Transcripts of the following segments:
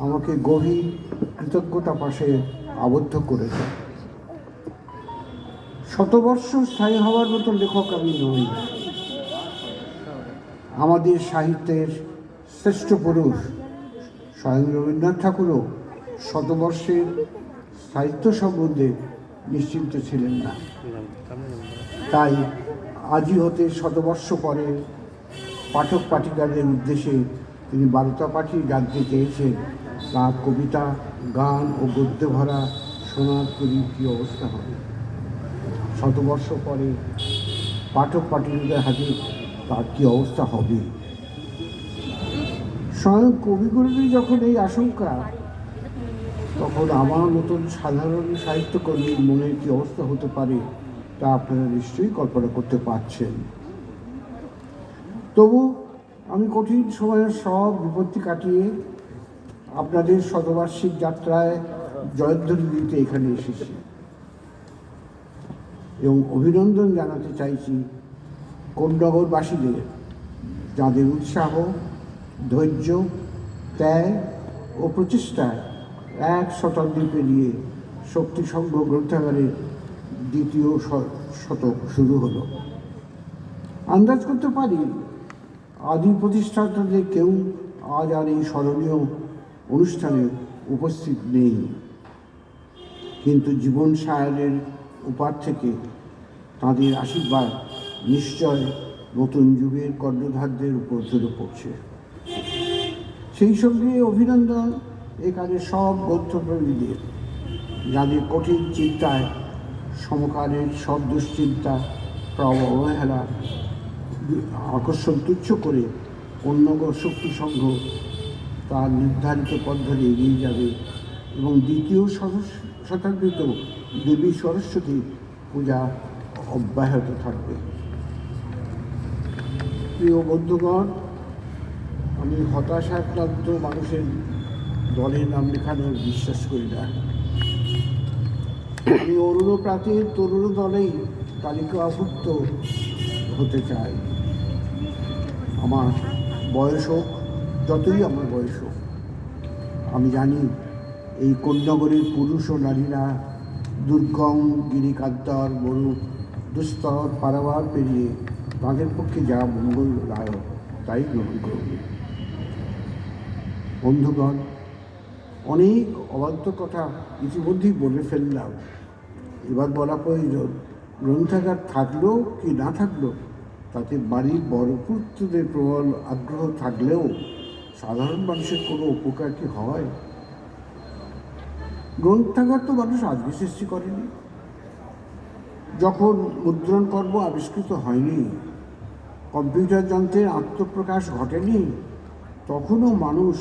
আমাকে গভীর কৃতজ্ঞতা পাশে আবদ্ধ করেছে। শতবর্ষ স্থায়ী হওয়ার মতো লেখক আমি নই। আমাদের সাহিত্যের শ্রেষ্ঠ পুরুষ স্বয়ং রবীন্দ্রনাথ ঠাকুরও শতবর্ষের সাহিত্য সম্বন্ধে নিশ্চিন্ত ছিলেন না। তাই আজই হতে শতবর্ষ পরে পাঠক পাঠিকাদের উদ্দেশ্যে তিনি বারতা পাঠিয়ে জানতে চেয়েছেন তার কবিতা, গান ও গদ্যে ভরা সোনার তরীর কী অবস্থা হবে। শতবর্ষ পরে পাঠক পাঠিকাদের হাতে তার কী অবস্থা হবে। স্বয়ং কবিগুরুরই যখন এই আশঙ্কা, তখন আমার মতন সাধারণ সাহিত্যকর্মীর মনে কী অবস্থা হতে পারে তা আপনারা নিশ্চয়ই কল্পনা করতে পারছেন। তবু আমি কঠিন সময়ের সব বিপত্তি কাটিয়ে আপনাদের শতবার্ষিক যাত্রায় জয়ধ্বনি দিতে এখানে এসেছি এবং অভিনন্দন জানাতে চাইছি কোন্নগরবাসীদের, যাদের উৎসাহ, ধৈর্য, ত্যাগ ও প্রচেষ্টায় এক শতাব্দী পেরিয়ে শক্তি সংঘ গ্রন্থাগারের দ্বিতীয় শতক শুরু হলো। আন্দাজ করতে পারি আদি প্রতিষ্ঠাতাদের কেউ আজ আর এই স্মরণীয় অনুষ্ঠানে উপস্থিত নেই, কিন্তু জীবন সায়ালের উপার থেকে তাঁদের আশীর্বাদ নিশ্চয় নতুন যুগের কর্ণধারদের উপর ঝরে পড়ছে। সেই সঙ্গে অভিনন্দন এখানে সব গ্রন্থপ্রেমীদের, যাদের কঠিন চিন্তায় সমকালের সব দুশ্চিন্তা, অবহেলা, আকর্ষণ তুচ্ছ করে কোন্নগর শক্তি সংঘ তার নির্ধারিত পথ ধরে এগিয়ে যাবে এবং দ্বিতীয় শতাব্দীতেও দেবী সরস্বতী পূজা অব্যাহত থাকবে। প্রিয় বন্ধুগণ, আমি হতাশাক্রান্ত মানুষের দলের নাম লেখানোর বিশ্বাস করি না। আমি অরুণপ্রাতের তরুণ দলেই তালিকাভুক্ত হতে চাই। আমার বয়স হোক, যতই আমার বয়স হোক, আমি জানি এই কোন্নগরের পুরুষ ও নারীরা দুর্গম গিরিকান্তর মরু দুস্তর পারাবার পেরিয়ে তাদের পক্ষে যা মঙ্গলদায়ক তাই গ্রহণ করবে। বন্ধুগণ, অনেক অবাধ্য কথা ইতিমধ্যেই বলে ফেললাম। এবার বলা প্রয়োজন, গ্রন্থাগার থাকলো কি না থাকলো, তাতে বাড়ির বড়পুত্রদের প্রবল আগ্রহ থাকলেও সাধারণ মানুষের কোনো উপকার কি হয়? গ্রন্থাগার তো মানুষ আজকে সৃষ্টি করেনি। যখন মুদ্রণ পর্ব আবিষ্কৃত হয়নি, কম্পিউটার যন্ত্রের আত্মপ্রকাশ ঘটেনি, তখনও মানুষ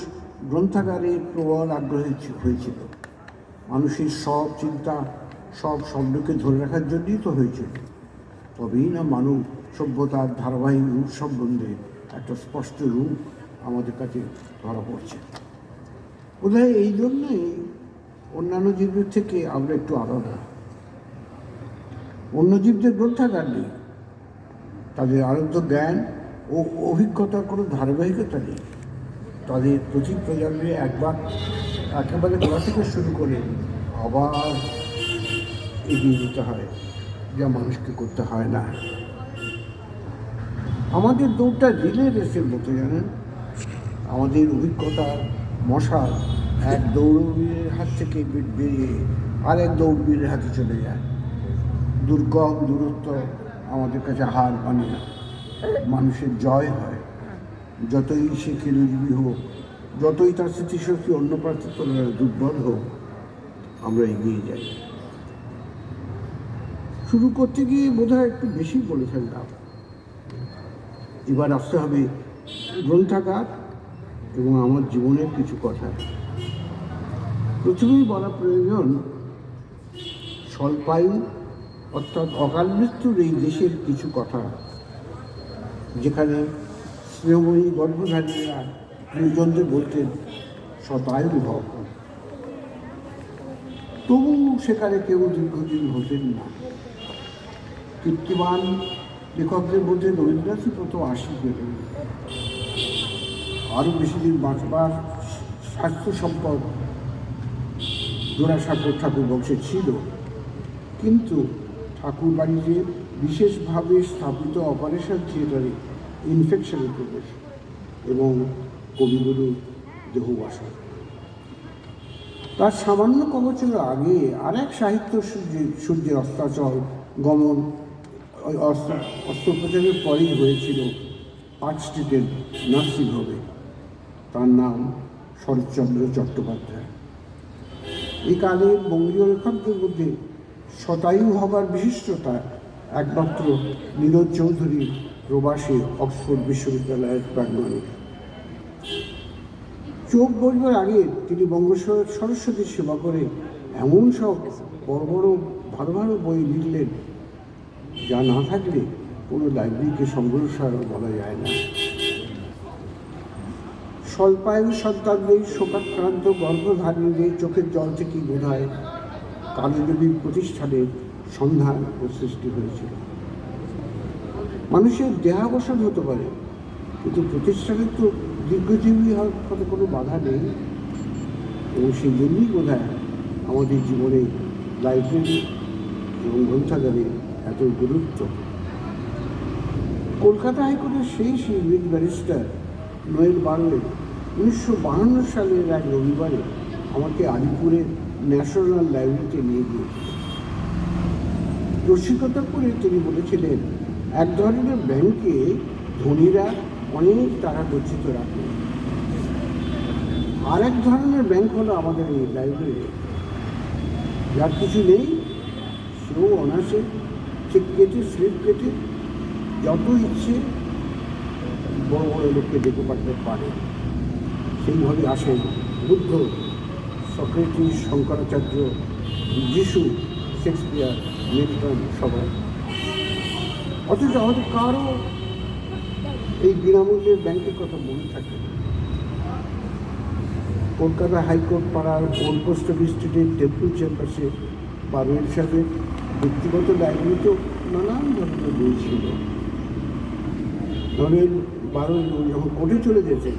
গ্রন্থাগারে প্রবল আগ্রহী হয়েছিল। মানুষের সব চিন্তা, সব শব্দকে ধরে রাখার জন্যই তো হয়েছিল। তবেই না মানব সভ্যতার ধারাবাহিক রূপ সম্বন্ধে একটা স্পষ্ট রূপ আমাদের কাছে ধরা পড়ছে। বোধহয় এই জন্যই অন্যান্য জীবের থেকে আমরা একটু আলাদা। অন্য জীবদের গ্রন্থাগার নেই, তাদের আরব্ধ জ্ঞান ও অভিজ্ঞতার কোনো ধারাবাহিকতা নেই। তাদের প্রতি প্রজন্মে একবার একেবারে গোড়া থেকে শুরু করে আবার এগিয়ে যেতে হয়, যা মানুষকে করতে হয় না। আমাদের দৌড়টা রিলে রেসের মতো, জানেন। আমাদের অভিজ্ঞতার মশাল এক দৌড়বীরের হাত থেকে বেরিয়ে আর এক দৌড়বীরের হাতে চলে যায়। দুর্গম দূরত্ব আমাদের কাছে হার মানে না, মানুষের জয় হয়। যতই সে খেলুজীবী হোক, যতই তার স্মৃতিশক্তি অন্য প্রার্থীর তুলনায় দুর্বল হোক, আমরা এগিয়ে যাই। শুরু করতে গিয়ে বোধহয় একটু বেশি বলে ফেললাম। এবার আসতে হবে গ্রন্থাগার এবং আমার জীবনের কিছু কথা। প্রথমেই বলা প্রয়োজন, স্বল্পায়ু অর্থাৎ অকাল মৃত্যুর এই দেশের কিছু কথা, যেখানে স্নেহময়ী গর্ভধারীরা প্রিয়জনদের বলতেন শতায়ু ভব, তবু সেখানে কেউ দীর্ঘদিন হতেন না। কীর্তিমান লেখকদের মধ্যে রবীন্দ্রনাথই প্রথম 80 পেলেন। আরও বেশি দিন বাঁচবার স্বাস্থ্য সম্পদ জোড়াসাঁকোর ঠাকুর বংশে ছিল, কিন্তু ঠাকুর বাড়িতে বিশেষভাবে স্থাপিত অপারেশন থিয়েটারে ইনফেকশনের প্রবেশ এবং কবিগুরু দেহবাসন। তার সামান্য কবচের আগে আর এক সাহিত্য সূর্যের অস্তাচল গমন অস্ত্রোপচারের পরেই হয়েছিল পার্ক স্ট্রিটের নার্সিংহোমে। তার নাম শরৎচন্দ্র চট্টোপাধ্যায়। এই কালের বঙ্গীয় লেখকদের মধ্যে শতায়ু হবার বিশিষ্টতা একমাত্র নীরজ চৌধুরীর প্রবাসী অক্সফোর্ড বিশ্ববিদ্যালয়ের প্রাঙ্গণে। চোখ বসবার আগে তিনি সরস্বতীর সেবা করে এমন সব বড় বড় ভালো ভালো বই লিখলেন, যা না থাকলে কোনো লাইব্রেরিকে সংগ্রহশালা বলা যায় না। স্বল্পায়ু সন্তানদের শোকাক্রান্ত গর্ভধারিণীদের চোখের জল থেকেই বোধ হয় কালজয়ীর প্রতিষ্ঠানের সন্ধান ও সৃষ্টি হয়েছিল। মানুষের দেহাবসান হতে পারে, কিন্তু প্রতিষ্ঠানের তো দীর্ঘজীবী হওয়ার কথা কোনো বাধা নেই, এবং সেই জন্যই বোধ হয় আমাদের জীবনে লাইব্রেরি এবং গ্রন্থাগারে এত গুরুত্ব। কলকাতা হাইকোর্টের সেই সিভিক ব্যারিস্টার নোয়েল বার্ওয়েল 1952 সালের এক রবিবারে আমাকে আলিপুরের ন্যাশনাল লাইব্রেরিতে নিয়ে গিয়েছিলেন। রসিকতা করে তিনি বলেছিলেন, এক ধরনের ব্যাংকে ধনীরা অনেক টাকা গচ্ছিত রাখে, আর এক ধরনের ব্যাংক হলো আমাদের এই লাইব্রেরি। যার কিছু নেই সেও অনাসে চেক কেটে স্লিপ কেটে যত ইচ্ছে বড় বড় লোককে ডেকে পাঠাতে পারে। সেইভাবে আসেন বুদ্ধ, সক্রেটিস, শঙ্করাচার্য, যিশু, শেক্সপিয়ার, মিল্টন, সবাই। অথচ আমাদের কারও এই বিনামূল্যের ব্যাংকের কথা মনে থাকে। কলকাতা হাইকোর্ট পাড়ার ওল্ড পোস্ট অফিস স্ট্রিটের টেম্পল চেম্বার্সে বারোয়ের সাহেবের ব্যক্তিগত লাইব্রেরিতেও নানান ধরনের বই ছিল। ধরেন বারোই যখন কোর্টে চলে যেতেন,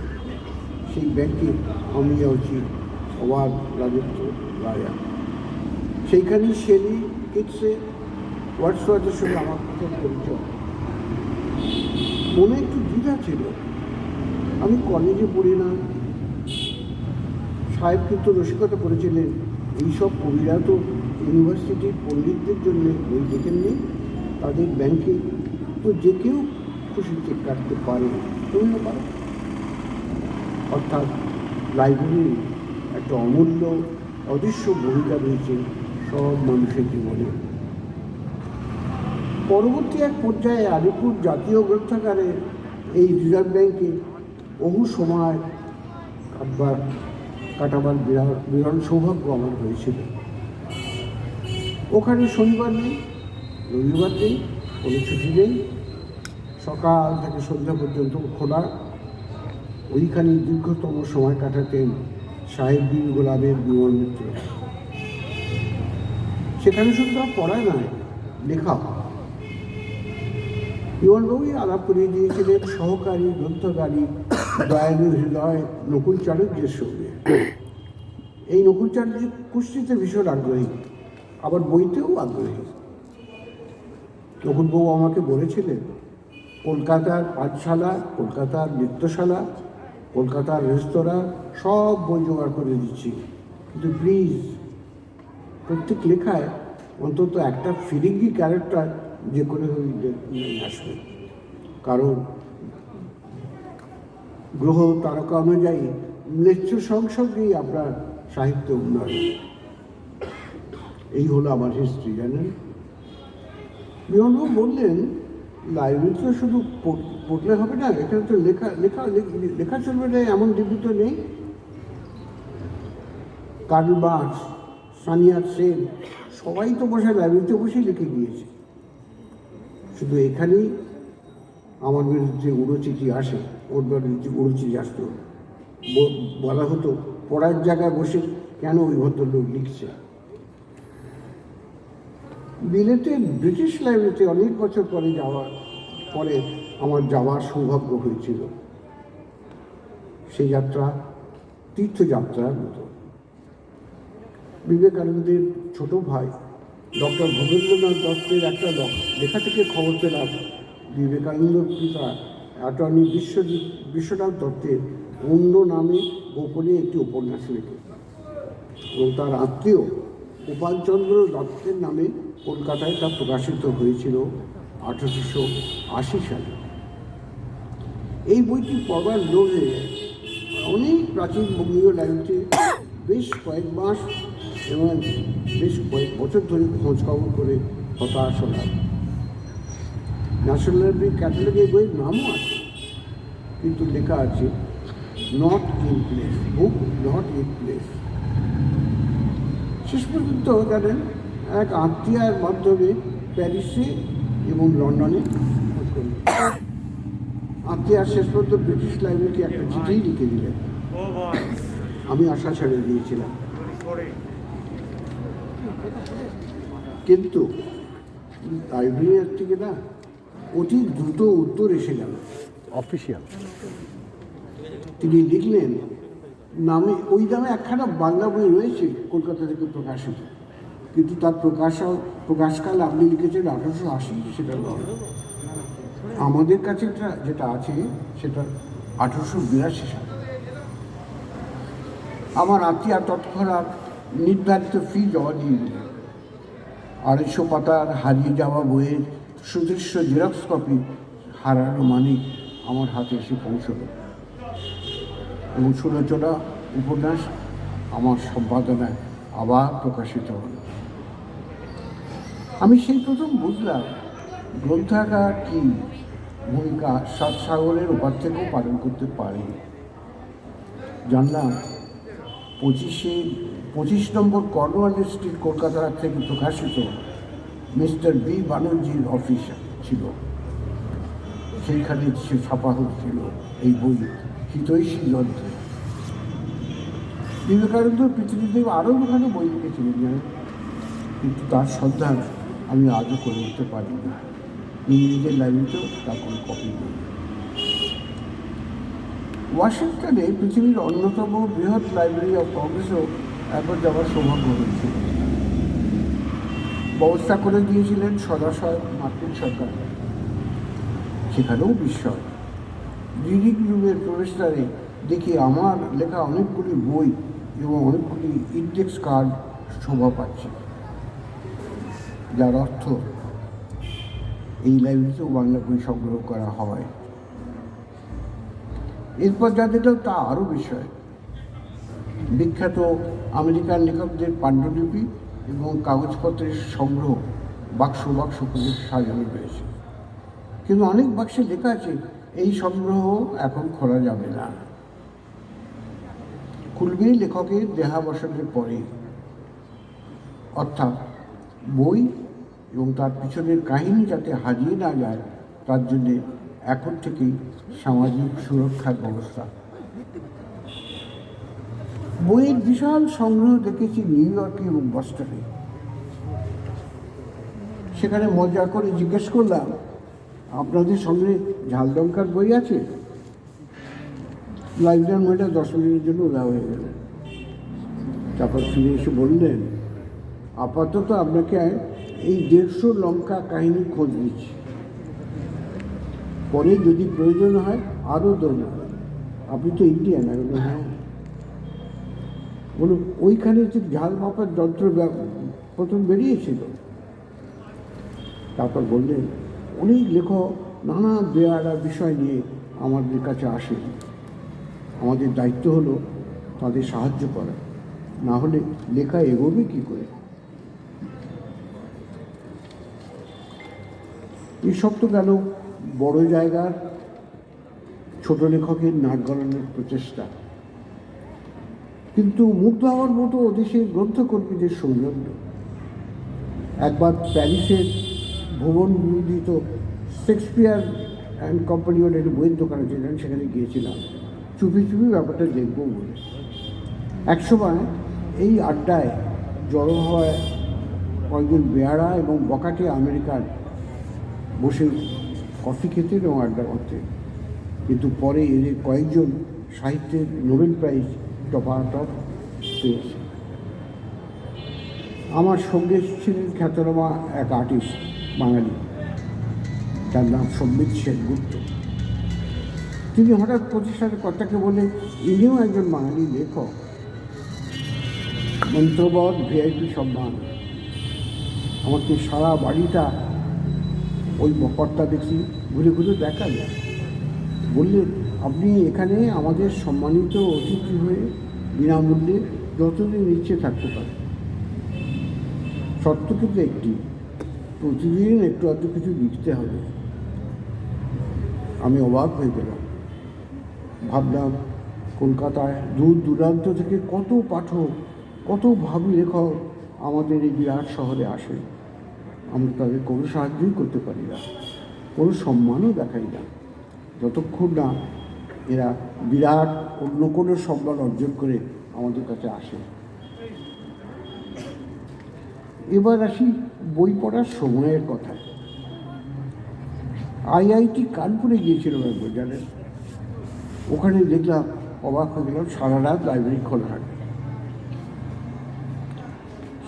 সেই ব্যাংকে আমি যাচ্ছি অবাধ রাজত্ব রায়া। সেইখানেই শেলি, কিটসে, ওয়ার্ডসওয়ার্থের সঙ্গে আমার প্রথম পরিচয়। মনে একটু দ্বিধা ছিল, আমি কলেজে পড়ি না। সাহেব কিন্তু রসিকতা করেছিলেন, এইসব কবিরা তো ইউনিভার্সিটির পণ্ডিতদের জন্য বই দেখেননি, তাদের ব্যাংকে তো যে কেউ খুশি চেক কাটতে পারে, তুমিও পারো। অর্থাৎ লাইব্রেরির একটা অমূল্য অদৃশ্য ভূমিকা রয়েছে সব মানুষের জীবনে। পরবর্তী এক পর্যায়ে আলিপুর জাতীয় গ্রন্থাগারে এই রিজার্ভ ব্যাংকে বহু সময় কাটাবার বিরল সৌভাগ্য আমার হয়েছিল। ওখানে শনিবার নেই, রবিবার নেই, কোনো ছুটি নেই, সকাল থেকে সন্ধ্যা পর্যন্ত খোলা। ওইখানে দীর্ঘতম সময় কাটাতেন সাহেব বীর গোলামের বিমল মিত্র। সেখানে শুধু তারা পড়ায় নয়, লেখা। বিমলবাবুই আলাপ করিয়ে দিয়েছিলেন সহকারী গ্রন্থকারী দয়ালু হৃদয় নকুলচার্যের সঙ্গে। এই নকুলচার্য কুস্তিতে ভীষণ আগ্রহী, আবার বইতেও আগ্রহী। নকুলবাবু আমাকে বলেছিলেন, কলকাতার পাঠশালা, কলকাতার নৃত্যশালা, কলকাতার রেস্তোরাঁ সব বই জোগাড় করে দিচ্ছি, কিন্তু প্লিজ প্রত্যেক লেখায় অন্তত একটা ফিরিঙ্গি ক্যারেক্টার যে করে আসবে, কারণ গ্রহ তারকা অনুযায়ী ম্লেচ্ছ সংসর্গেই আপনার সাহিত্য উন্নয়ন। এই হলো আমার হিস্ট্রি, জানেন। বিমলবাবু বললেন, লাইব্রেরিতে শুধু পড়লে হবে না, এখানে তো লেখা চলবে না এমন ডিগ্রি তো নেই। কার্ল মার্কস, সানিয়া সেন সবাই তো বসে লাইব্রেরিতে বসেই লিখে গিয়েছে। শুধু এখানেই আমার বিরুদ্ধে উড়োচিঠি আসে, ওর বিরুদ্ধে উড়োচিঠি আসতো, বলা হতো পড়ার জায়গায় বসে কেন ওই ভদ্রলোক লিখছে। বিলেতে ব্রিটিশ লাইব্রেরিতে অনেক বছর পরে আমার যাওয়ার সৌভাগ্য হয়েছিল। সেই যাত্রা তীর্থযাত্রার মতো। বিবেকানন্দের ছোট ভাই ডক্টর ভবেন্দ্রনাথ দত্তের একটা লেখা থেকে খবর পেলাম বিবেকানন্দ পিতা অ্যাটর্নি বিশ্বনাথ দত্তের অন্য নামে গোপনে একটি উপন্যাস লেখে এবং তার আত্মীয় গোপালচন্দ্র দত্তের নামে কলকাতায় তা প্রকাশিত হয়েছিল 1880 সালে। এই বইটি পড়বার লোভে অনেক প্রাচীন বঙ্গীয় লাইব্রেরিতে বেশ কয়েক মাস এবং বেশ কয়েক বছর ধরে খোঁজখবর করে হতাশ হলাম। ন্যাশনাল লাইব্রেরি ক্যাটালগে বইয়ের নামও আছে, কিন্তু লেখা আছে not in place, book not in place. শেষ পর্যন্ত জানেন এক আত্মীয়ার মাধ্যমে প্যারিসে এবং লন্ডনে খোঁজ করলেন। আত্মীয়া শেষ পর্যন্ত ব্রিটিশ লাইব্রেরিকে একটা চিঠি লিখে দিলেন। আমি আশা ছেড়ে দিয়েছিলাম, কিন্তু লাইব্রেরির থেকে না অতি দ্রুত উত্তর এসে গেল অফিসিয়াল। তিনি লিখলেন নামে ওই নামে একখানা বাংলা বই রয়েছে কলকাতা থেকে প্রকাশিত, কিন্তু তার প্রকাশকাল আপনি লিখেছেন 1880, সেটা নয়। আমাদের কাছে যেটা আছে সেটা 1882 সাল। আমার আত্মীয়া তৎক্ষণাৎ নির্ধারিত ফি জমা দিয়ে দিলেন। 250 পাতার হারিয়ে যাওয়া বইয়ের সুদৃশ্য জেরক্স কপি হারানো মানিক আমার হাতে এসে পৌঁছল এবং সুলোচনা উপন্যাস আমার সম্পাদনায় আবার প্রকাশিত হল। আমি সেই প্রথম বুঝলাম গ্রন্থাগার কি ভূমিকা সাতসাগরের ওপার থেকেও পালন করতে পারে। জানলাম 25 নম্বর কর্নওয়ালিস স্ট্রিট কলকাতা থেকে প্রকাশিত মিস্টার বি বানার্জির অফিস ছিল, সেইখানে সে ছাপা হচ্ছিল এই বই হিতৈষী যন্ত্রে। বিবেকানন্দ পৃথিবীতে আরও ওখানে বই লিখেছিলেন জানেন, কিন্তু তার সন্ধান আমি আজও করে উঠতে পারিনি। ইংরেজের লাইব্রেরিতেও তার কোনো কপি নেই। ওয়াশিংটনে পৃথিবীর অন্যতম বৃহৎ লাইব্রেরি অফ কংগ্রেসও একবার যাওয়ার সৌভাগ্য হয়েছিল। ব্যবস্থা করে দিয়েছিলেন সদাশয় মার্কিন সরকার। সেখানেও বিস্ময়, রিডিং রুমের প্রবেশদ্বারে দেখি আমার লেখা অনেকগুলি বই এবং অনেকগুলি ইন্ডেক্স কার্ড শোভা পাচ্ছে, যার অর্থ এই লাইব্রেরিতেও বাংলা বই সংগ্রহ করা হয়। এরপর যা দেখলাম তা আরও বিষয়। বিখ্যাত আমেরিকান লেখকদের পাণ্ডুলিপি এবং কাগজপত্রের সংগ্রহ বাক্স বাক্স করে সাজানো রয়েছে, কিন্তু অনেক বাক্সে লেখা আছে এই সংগ্রহ এখন খোলা যাবে না, খুলবে লেখকের দেহাবসানের পরে। অর্থাৎ বই এবং তার পিছনের কাহিনী যাতে হারিয়ে না যায় তার জন্যে এখন থেকেই সামাজিক সুরক্ষার ব্যবস্থা। বইয়ের বিশাল সংগ্রহ দেখেছি নিউ ইয়র্কে এবং বস্টনে। সেখানে মজা করে জিজ্ঞেস করলাম, আপনাদের সঙ্গে ঝালদঙ্কার বই আছে? লাইব্রেরিয়ান বইটা 10 মিনিটের জন্য উদা হয়ে গেলেন। তারপর ফিরে এসে বললেন, আপাতত আপনাকে এই 150 লঙ্কা কাহিনী খোঁজ দিচ্ছি, পরে যদি প্রয়োজন হয় আরও দরকার। আপনি তো ইন্ডিয়ান? হ্যাঁ। বলুন, ওইখানে যে ঝাল মাপার যন্ত্র প্রথম বেরিয়েছিল। তারপর বললেন, অনেক লেখক নানা বেয়ারা বিষয় নিয়ে আমাদের কাছে আসে, আমাদের দায়িত্ব হলো তাদের সাহায্য করা, না হলে লেখা এগোবে কী করে? এইসব তো গেল বড় জায়গার ছোট লেখকের নাক গলানোর প্রচেষ্টা, কিন্তু মুগ্ধ হওয়ার মতো ওদেশের গ্রন্থকর্মীদের সৌজন্য। একবার প্যারিসের ভুবন বিদিত শেক্সপিয়ার অ্যান্ড কোম্পানি বলে একটা বইয়ের দোকানে ছিলেন, সেখানে গিয়েছিলাম চুপি চুপি ব্যাপারটা দেখব বলে। একসময় এই আড্ডায় জড়ো হওয়ায় কয়েকজন বেয়ারা এবং বকাটে আমেরিকান বসে কফি খেতেন এবং আড্ডা করতেন, কিন্তু পরে এদের কয়েকজন সাহিত্যের নোবেল প্রাইজ টপাটপ পেয়েছে। আমার সঙ্গে ছিলেন খ্যাতনামা এক আর্টিস্ট বাঙালি, তার নাম সম্বিত সেনগুপ্ত। তিনি হঠাৎ প্রতিষ্ঠানের কর্তাকে বলে, ইনিও একজন বাঙালি লেখক, মন্ত্রবধ ভিআইপি সম্মান। আমাকে সারা বাড়িটা ওই কর্তা দেখি ঘুরে ঘুরে দেখালেন, বললেন, আপনি এখানে আমাদের সম্মানিত অতিথি হয়ে বিনামূল্যে যতদিন ইচ্ছে থাকতে পারেন। শর্ত কিন্তু একটি, প্রতিদিন একটু আধটু কিছু লিখতে হবে। আমি অবাক হয়ে গেলাম। ভাবলাম, কলকাতায় দূর দূরান্ত থেকে কত পাঠক, কত ভাবী লেখক আমাদের এই বিরাট শহরে আসে। আমরা তাদের কোনো সাহায্যই করতে পারি না, কোনো সম্মানও দেখাই না, যতক্ষণ না এরা বিরাট অন্য কোনো সম্মান অর্জন করে আমাদের কাছে আসে। এবার আসি বই পড়ার সময়ের কথা। আইআইটি কানপুরে গিয়েছিলাম একবার, জানেন। ওখানে দেখলাম, অবাক হয়ে গেলাম, সারা রাত লাইব্রেরি খোলা থাকে।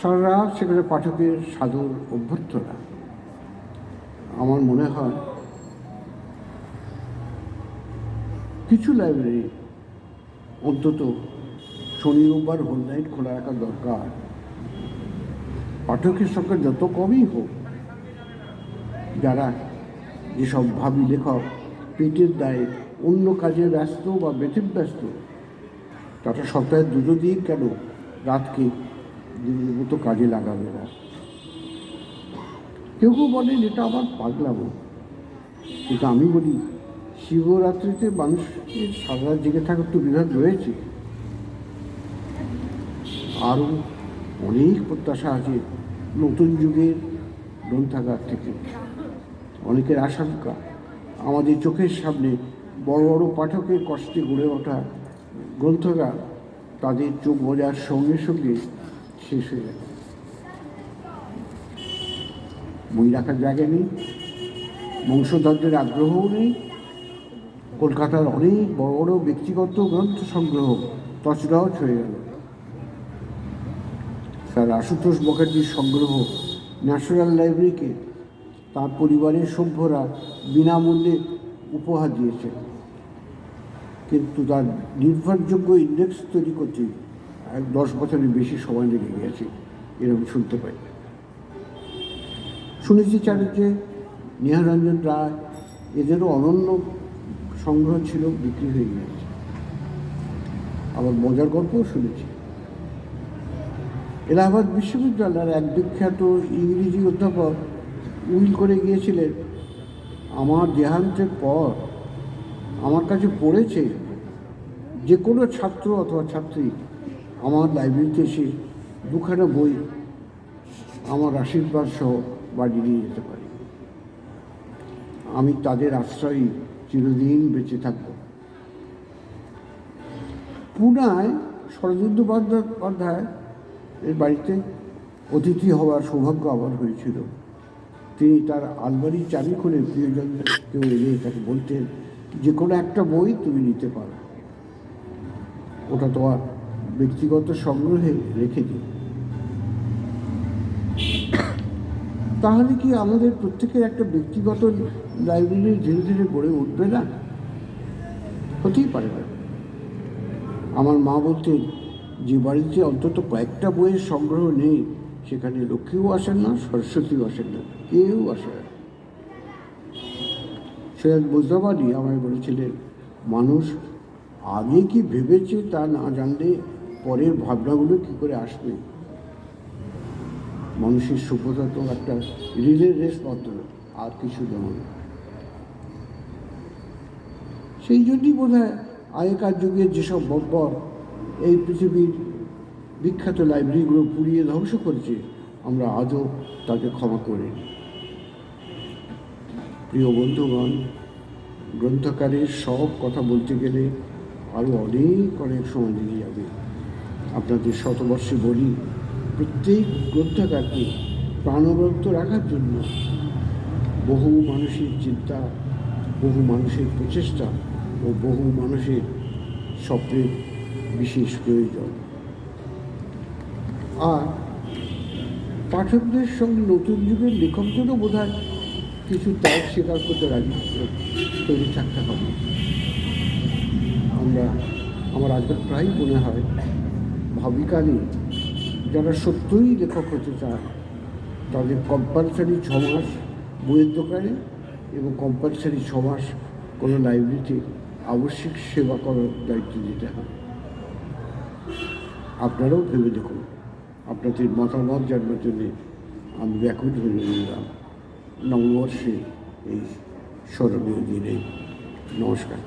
সারা রাত সেখানে পাঠকের সাদর অভ্যর্থনা। আমার মনে হয় কিছু লাইব্রেরি অন্তত শনি রোববার হোল নাইট খোলা রাখা দরকার। পাঠকের সংখ্যা যত কমই হোক, যারা যেসব ভাবী লেখক পেটের দায়ে অন্য কাজে ব্যস্ত বা ব্যতিব্যস্ত, তারা সপ্তাহে দুটো দিন কেন রাতকে দিনের মতো কাজে লাগাবে না। কেউ কেউ বলেন এটা আমার পাগলামো, কিন্তু আমি বলি, শিবরাত্রিতে মানুষের সারা রাত জেগে থাকার তো বিভাগ রয়েছে। আরও অনেক প্রত্যাশা আছে নতুন যুগের গ্রন্থাগার থেকে। অনেকের আশঙ্কা, আমাদের চোখের সামনে বড় বড় পাঠকের কষ্টে গড়ে ওঠা গ্রন্থাগার তাদের চোখ বোঝার সঙ্গে সঙ্গে শেষ হয়ে গেল। বই রাখার জায়গা নেই, বংশধরদের আগ্রহও নেই। কলকাতার অনেক বড় বড় ব্যক্তিগত গ্রন্থ সংগ্রহ তছনছ হয়ে গেল। স্যার আশুতোষ মুখার্জির সংগ্রহ ন্যাশনাল লাইব্রেরিকে তার পরিবারের সভ্যরা বিনামূল্যে উপহার দিয়েছে, কিন্তু তার নির্ভরযোগ্য ইন্ডেক্স তৈরি করতে 10 বছরের বেশি সময় লেগে গেছে, এরকম শুনতে পাই। শুনেছি চ্যাটার্জি, নিহারঞ্জন রায়, এদেরও অনন্য সংগ্রহ ছিল, বিক্রি হয়ে গিয়েছে। আবার মজার গল্পও শুনেছি। এলাহাবাদ বিশ্ববিদ্যালয়ের এক বিখ্যাত ইংরেজি অধ্যাপক উইল করে গিয়েছিলেন, আমার দেহান্তের পর আমার কাছে পড়েছে যে কোনো ছাত্র অথবা ছাত্রী আমার লাইব্রেরিতে এসে দুখানা বই আমার আশীর্বাদ সহ বাড়ি নিয়ে যেতে পারে। আমি তাদের আশ্রয়ই চিরদিন বেঁচে থাকব। পুনায় শরদিন্দু বন্দ্যোপাধ্যায় এর বাড়িতে অতিথি হওয়ার সৌভাগ্য আমার হয়েছিল। তিনি তার আলমারির চাবি খুলে প্রিয়জন কেউ এলে তাকে বলতেন, যে কোনো একটা বই তুমি নিতে পারো, ওটা তোমার ব্যক্তিগত সংগ্রহে রেখে দিই। তাহলে কি আমাদের প্রত্যেকের একটা ব্যক্তিগত লাইব্রেরি ধীরে ধীরে গড়ে উঠবে না? হতেই পারে না। আমার মা বলতেন, যে বাড়িতে অন্তত কয়েকটা বইয়ের সংগ্রহ নেই, সেখানে লক্ষ্মীও আসেন না, সরস্বতীও আসেন না, কেউ আসে না। সৈয়দ মুজতবা আমায় বলেছিলেন, মানুষ আগে কি ভেবেছে তা না জানলে পরের ভাবনাগুলো কী করে আসবে। মানুষের সভ্যতা তো একটা রিলে রেস মাত্র, আর কিছু নয়। সেই জন্যই বোধ হয় আগেকার যুগে যেসব বব্বর এই পৃথিবীর বিখ্যাত লাইব্রেরিগুলো পুড়িয়ে ধ্বংস করেছে, আমরা আজও তাকে ক্ষমা করি। প্রিয় বন্ধুগণ, গ্রন্থকারের সব কথা বলতে গেলে আরও অনেক সময় লেগে যাবে। আপনাদের শতবর্ষে বলি, প্রত্যেক গ্রন্থাগারকে প্রাণবন্ত রাখার জন্য বহু মানুষের চিন্তা, বহু মানুষের প্রচেষ্টা ও বহু মানুষের স্বপ্নের বিশেষ প্রয়োজন। আর পাঠকদের সঙ্গে নতুন যুগের লেখকদেরও বোধ হয় কিছু ত্যাগ স্বীকার করতে রাজি তৈরি থাকতে হবে। আমার আজকাল প্রায় মনে হয় ভাবিকালে যারা সত্যই লেখক হতে চায় তাদের কম্পালসারি 6 মাস বইয়ের দোকানে এবং কম্পালসারি 6 মাস কোনো লাইব্রেরিতে আবশ্যিক সেবা করার দায়িত্ব দিতে হবে। আপনারাও ভেবে দেখুন। আপনাদের মতামত জানবার জন্যে আমি ব্যাকুল হয়ে রইলাম নববর্ষে এই স্মরণীয় দিনে। নমস্কার।